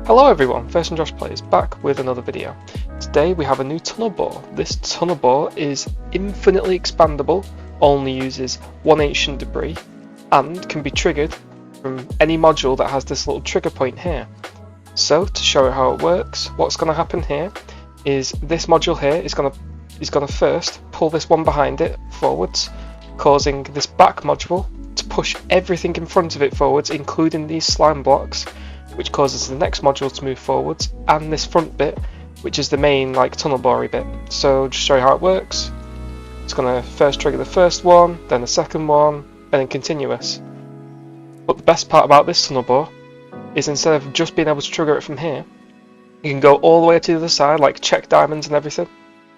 Hello everyone, First and Josh Plays back with another video. Today we have a new tunnel bore. This tunnel bore is infinitely expandable, only uses one ancient debris, and can be triggered from any module that has this little trigger point here. So to show you how it works, what's going to happen here is this module here is going to first pull this one behind it forwards, causing this back module to push everything in front of it forwards, including these slime blocks, which causes the next module to move forwards, and this front bit, which is the main tunnel boring bit. So just show you how it works. It's going to first trigger the first one, then the second one, and then continuous. But the best part about this tunnel bore is instead of just being able to trigger it from here, you can go all the way to the other side, like check diamonds and everything,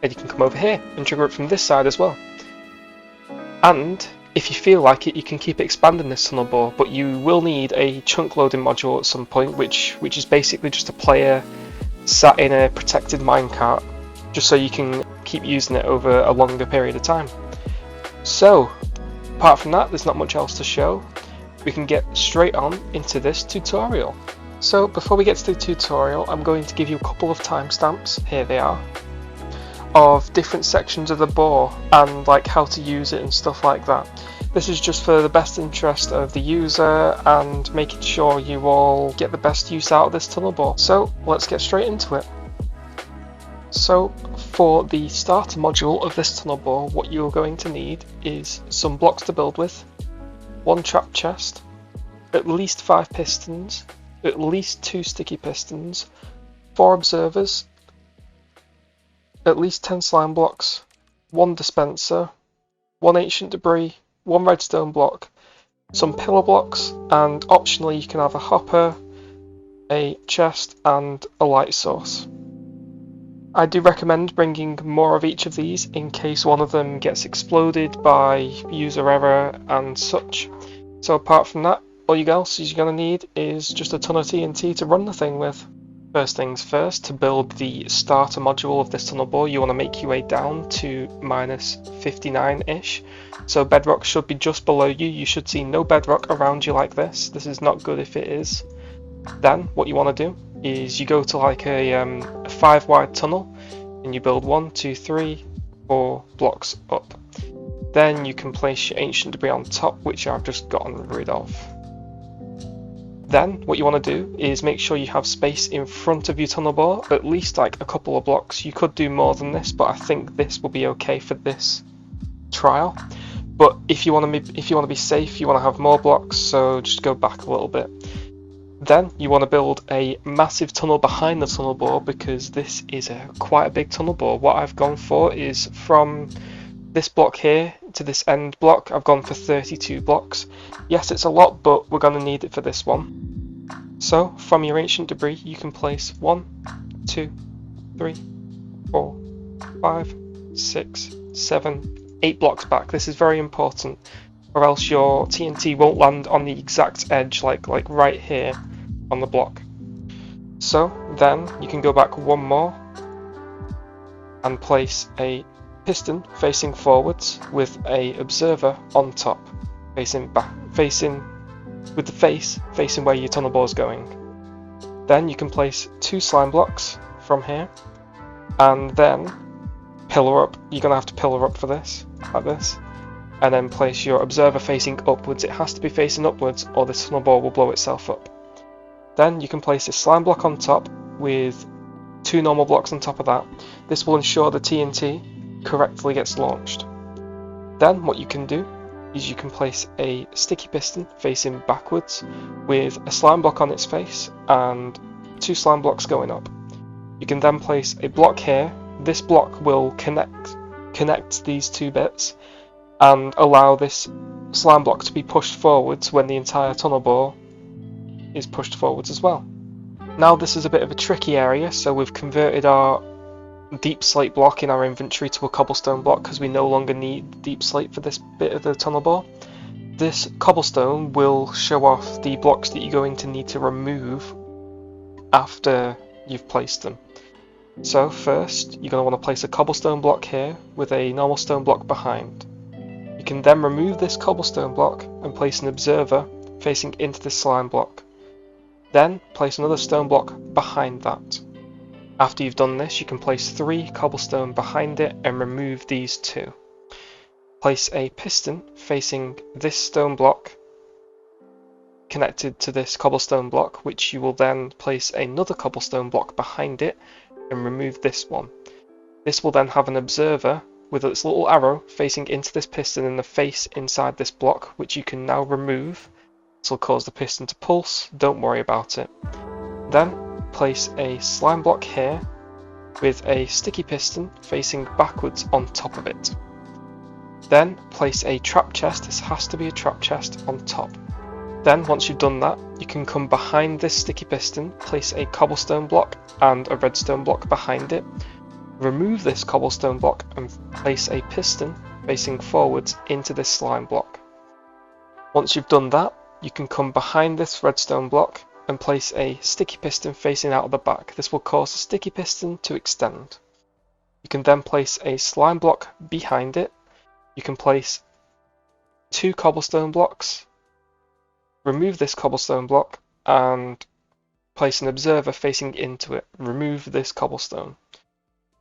and you can come over here and trigger it from this side as well. And if you feel like it, you can keep expanding this tunnel bore, but you will need a chunk loading module at some point, which is basically just a player sat in a protected minecart, just so you can keep using it over a longer period of time. So, apart from that, there's not much else to show. We can get straight on into this tutorial. So, before we get to the tutorial, I'm going to give you a couple of timestamps. Here they are, of different sections of the bore and how to use it and stuff like that. This is just for the best interest of the user and making sure you all get the best use out of this tunnel bore. So let's get straight into it. So for the starter module of this tunnel bore, what you're going to need is some blocks to build with, one trap chest, at least 5 pistons, at least 2 sticky pistons, 4 observers, at least 10 slime blocks, 1 dispenser, 1 ancient debris, 1 redstone block, some pillar blocks, and optionally you can have a hopper, a chest, and a light source. I do recommend bringing more of each of these in case one of them gets exploded by user error and such. So apart from that, all else you're going to need is just a ton of TNT to run the thing with. First things first, to build the starter module of this tunnel bore, you want to make your way down to minus 59-ish. So bedrock should be just below you. You should see no bedrock around you like this. This is not good if it is. Then what you want to do is you go to a 5-wide tunnel and you build 1, 2, 3, 4 blocks up. Then you can place your ancient debris on top, which I've just gotten rid of. Then what you want to do is make sure you have space in front of your tunnel bore, at least a couple of blocks. You could do more than this, but I think this will be okay for this trial. But if you want to be safe, you want to have more blocks, so just go back a little bit. Then you want to build a massive tunnel behind the tunnel bore, because this is quite a big tunnel bore. What I've gone for is from this block here to this end block, I've gone for 32 blocks. Yes, it's a lot, but we're going to need it for this one. So from your ancient debris, you can place 1, 2, 3, 4, 5, 6, 7, 8 blocks back. This is very important, or else your TNT won't land on the exact edge, like right here on the block. So then you can go back one more and place a piston facing forwards with a observer on top, facing with the face facing where your tunnel bore is going. Then you can place 2 slime blocks from here, and then pillar up. You're gonna have to pillar up for this, like this, and then place your observer facing upwards. It has to be facing upwards, or the tunnel bore will blow itself up. Then you can place a slime block on top with 2 normal blocks on top of that. This will ensure the TNT correctly gets launched. Then what you can do is you can place a sticky piston facing backwards with a slime block on its face and 2 slime blocks going up. You can then place a block here. This block will connect these 2 bits and allow this slime block to be pushed forwards when the entire tunnel bore is pushed forwards as well. Now this is a bit of a tricky area, so we've converted our deep slate block in our inventory to a cobblestone block because we no longer need deep slate for this bit of the tunnel bore. This cobblestone will show off the blocks that you're going to need to remove after you've placed them. So first you're going to want to place a cobblestone block here with a normal stone block behind. You can then remove this cobblestone block and place an observer facing into the slime block. Then place another stone block behind that. After you've done this, you can place 3 cobblestone behind it and remove these 2. Place a piston facing this stone block connected to this cobblestone block, which you will then place another cobblestone block behind it and remove this one. This will then have an observer with its little arrow facing into this piston and the face inside this block, which you can now remove. This will cause the piston to pulse, don't worry about it. Then place a slime block here with a sticky piston facing backwards on top of it. Then place a trap chest, this has to be a trap chest, on top. Then once you've done that, you can come behind this sticky piston, place a cobblestone block and a redstone block behind it. Remove this cobblestone block and place a piston facing forwards into this slime block. Once you've done that, you can come behind this redstone block and place a sticky piston facing out of the back. This will cause the sticky piston to extend. You can then place a slime block behind it. You can place 2 cobblestone blocks, remove this cobblestone block and place an observer facing into it. Remove this cobblestone.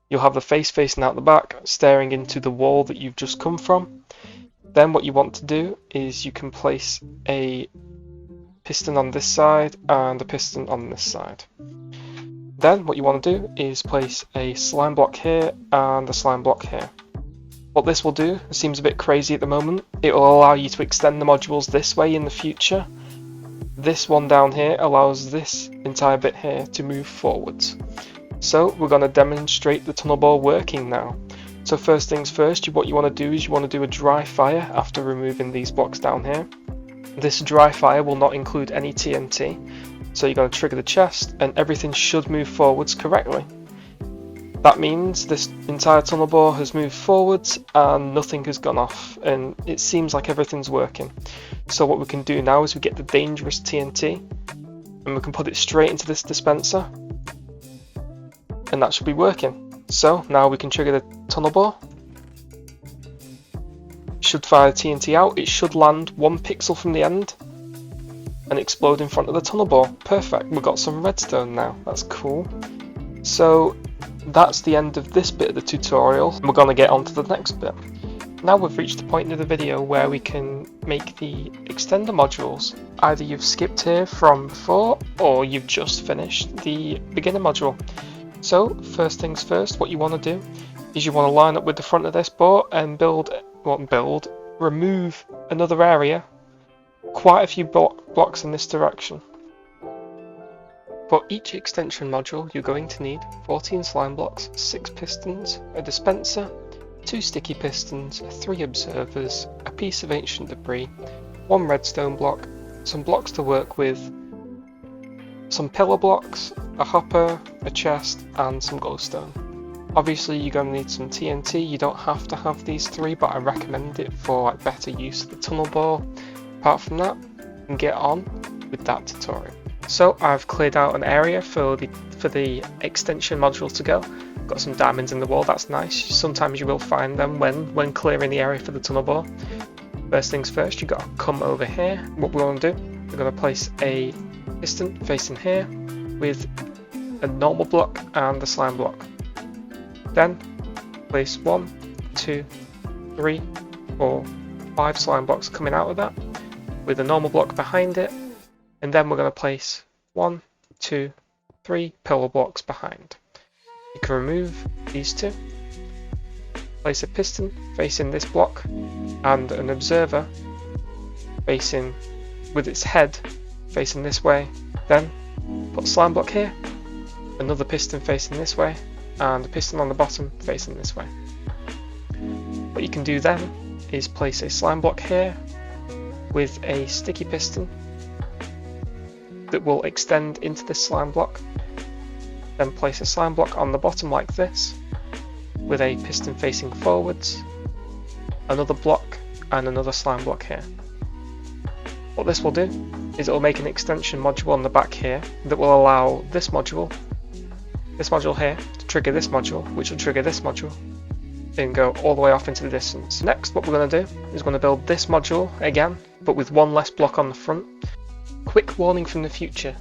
You'll have the face facing out the back, staring into the wall that you've just come from. Then what you want to do is you can place a piston on this side and a piston on this side. Then what you want to do is place a slime block here and a slime block here. What this will do, it seems a bit crazy at the moment, it will allow you to extend the modules this way in the future. This one down here allows this entire bit here to move forwards. So we're going to demonstrate the tunnel bore working now. So first things first, what you want to do is you want to do a dry fire after removing these blocks down here. This dry fire will not include any TNT, so you're going to trigger the chest and everything should move forwards correctly. That means this entire tunnel bore has moved forwards and nothing has gone off, and it seems like everything's working. So what we can do now is we get the dangerous TNT and we can put it straight into this dispenser, and that should be working. So now we can trigger the tunnel bore. Should fire the TNT out, it should land 1 pixel from the end and explode in front of the tunnel bore. Perfect, we've got some redstone now, that's cool. So that's the end of this bit of the tutorial, and we're going to get on to the next bit. Now we've reached the point of the video where we can make the extender modules. Either you've skipped here from before or you've just finished the beginner module. So first things first, what you want to do is you want to line up with the front of this board and remove another area, quite a few blocks in this direction. For each extension module you're going to need 14 slime blocks, 6 pistons, a dispenser, 2 sticky pistons, 3 observers, a piece of ancient debris, 1 redstone block, some blocks to work with, some pillar blocks, a hopper, a chest and some glowstone. Obviously you're going to need some TNT, you don't have to have these 3, but I recommend it for better use of the tunnel bore. Apart from that, you can get on with that tutorial. So I've cleared out an area for the extension module to go. Got some diamonds in the wall, that's nice. Sometimes you will find them when clearing the area for the tunnel bore. First things first, you got to come over here. What we want to do, we're going to place a piston facing here with a normal block and a slime block. Then place 1, 2, 3, 4, 5 slime blocks coming out of that with a normal block behind it, and then we're going to place 1, 2, 3 pillar blocks behind. You can remove these 2, place a piston facing this block and an observer facing with its head facing this way, then put a slime block here, another piston facing this way and a piston on the bottom facing this way. What you can do then is place a slime block here with a sticky piston that will extend into this slime block, then place a slime block on the bottom like this with a piston facing forwards, another block and another slime block here. What this will do is it will make an extension module on the back here that will allow this module here to trigger this module, which will trigger this module and go all the way off into the distance. Next, what we're going to do is we're going to build this module again, but with 1 less block on the front. Quick warning from the future,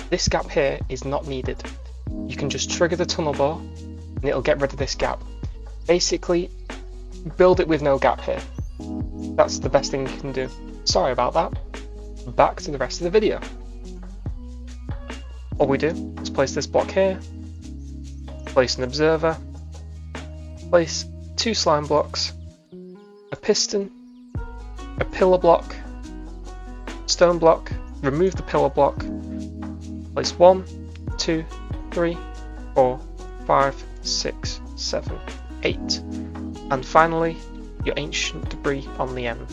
This gap here is not needed. You can just trigger the tunnel bore and it'll get rid of this gap. Basically, build it with no gap here. That's the best thing you can do. Sorry about that. Back to the rest of the video. All we do is place this block here, place an observer, place 2 slime blocks, a piston, a pillar block, stone block, remove the pillar block, place 1, 2, 3, 4, 5, 6, 7, 8, and finally your ancient debris on the end.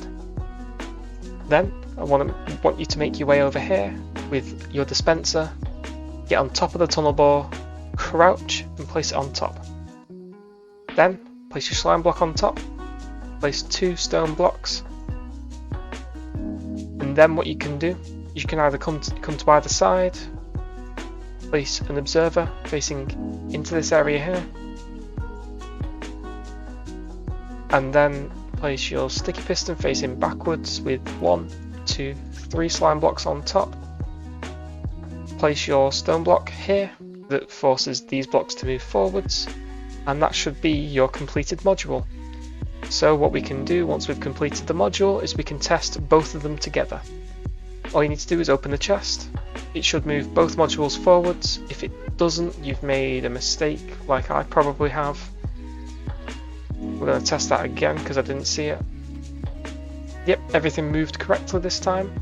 Then I want you to make your way over here with your dispenser, get on top of the tunnel bore, crouch and place it on top. Then place your slime block on top, place 2 stone blocks, and then what you can do, you can either come to either side, place an observer facing into this area here, and then place your sticky piston facing backwards with 1, 2, 3 slime blocks on top. Place your stone block here that forces these blocks to move forwards, and that should be your completed module. So what we can do once we've completed the module is we can test both of them together. All you need to do is open the chest. It should move both modules forwards. If it doesn't, you've made a mistake like I probably have. We're going to test that again because I didn't see it. Yep, everything moved correctly this time.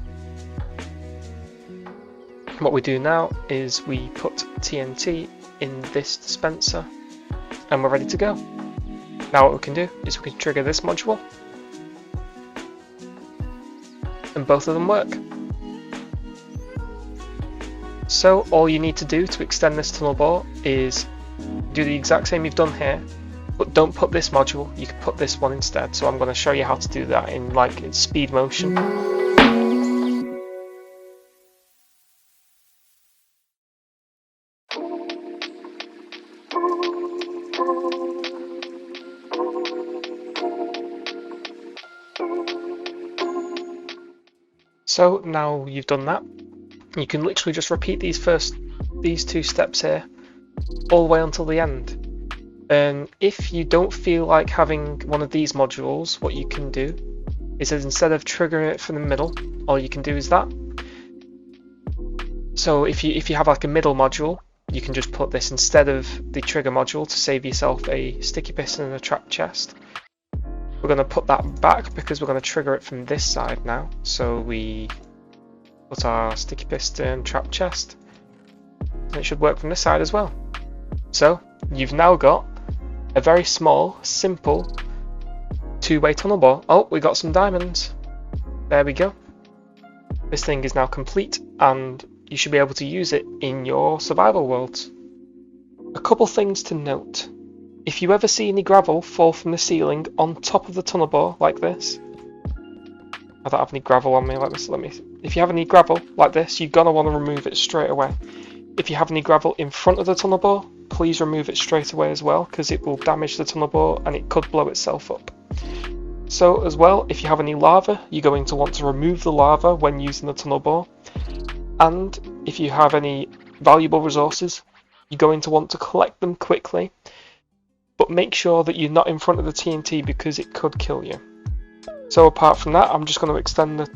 What we do now is we put TNT in this dispenser and we're ready to go. Now what we can do is we can trigger this module and both of them work. So all you need to do to extend this tunnel bore is do the exact same you've done here, but don't put this module, you can put this one instead. So I'm going to show you how to do that in speed motion. So now you've done that, you can literally just repeat these 2 steps here all the way until the end. And if you don't feel like having one of these modules, what you can do is that instead of triggering it from the middle, all you can do is that. So if you have like a middle module, you can just put this instead of the trigger module to save yourself a sticky piston and a trap chest. We're going to put that back because we're going to trigger it from this side now. So we put our sticky piston, trap chest, and it should work from this side as well. So you've now got a very small, simple 2-way tunnel bore. Oh, we got some diamonds. There we go. This thing is now complete and you should be able to use it in your survival worlds. A couple things to note. If you ever see any gravel fall from the ceiling on top of the tunnel bore like this, I don't have any gravel on me like this. If you have any gravel like this, you're going to want to remove it straight away. If you have any gravel in front of the tunnel bore, please remove it straight away as well, because it will damage the tunnel bore and it could blow itself up. So as well, if you have any lava, you're going to want to remove the lava when using the tunnel bore. And if you have any valuable resources, you're going to want to collect them quickly. But make sure that you're not in front of the TNT because it could kill you. So apart from that, I'm just going to extend the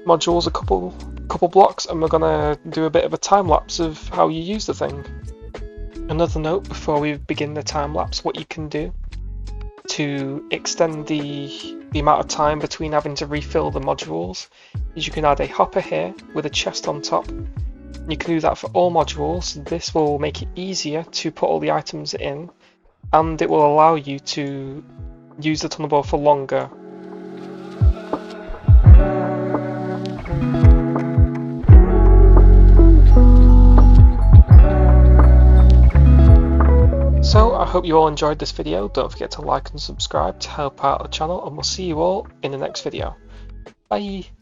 modules a couple blocks and we're going to do a bit of a time lapse of how you use the thing. Another note before we begin the time lapse, what you can do to extend the amount of time between having to refill the modules is you can add a hopper here with a chest on top. You can do that for all modules. This will make it easier to put all the items in, and it will allow you to use the tunnel bore for longer. So I hope you all enjoyed this video. Don't forget to like and subscribe to help out the channel, and we'll see you all in the next video. Bye!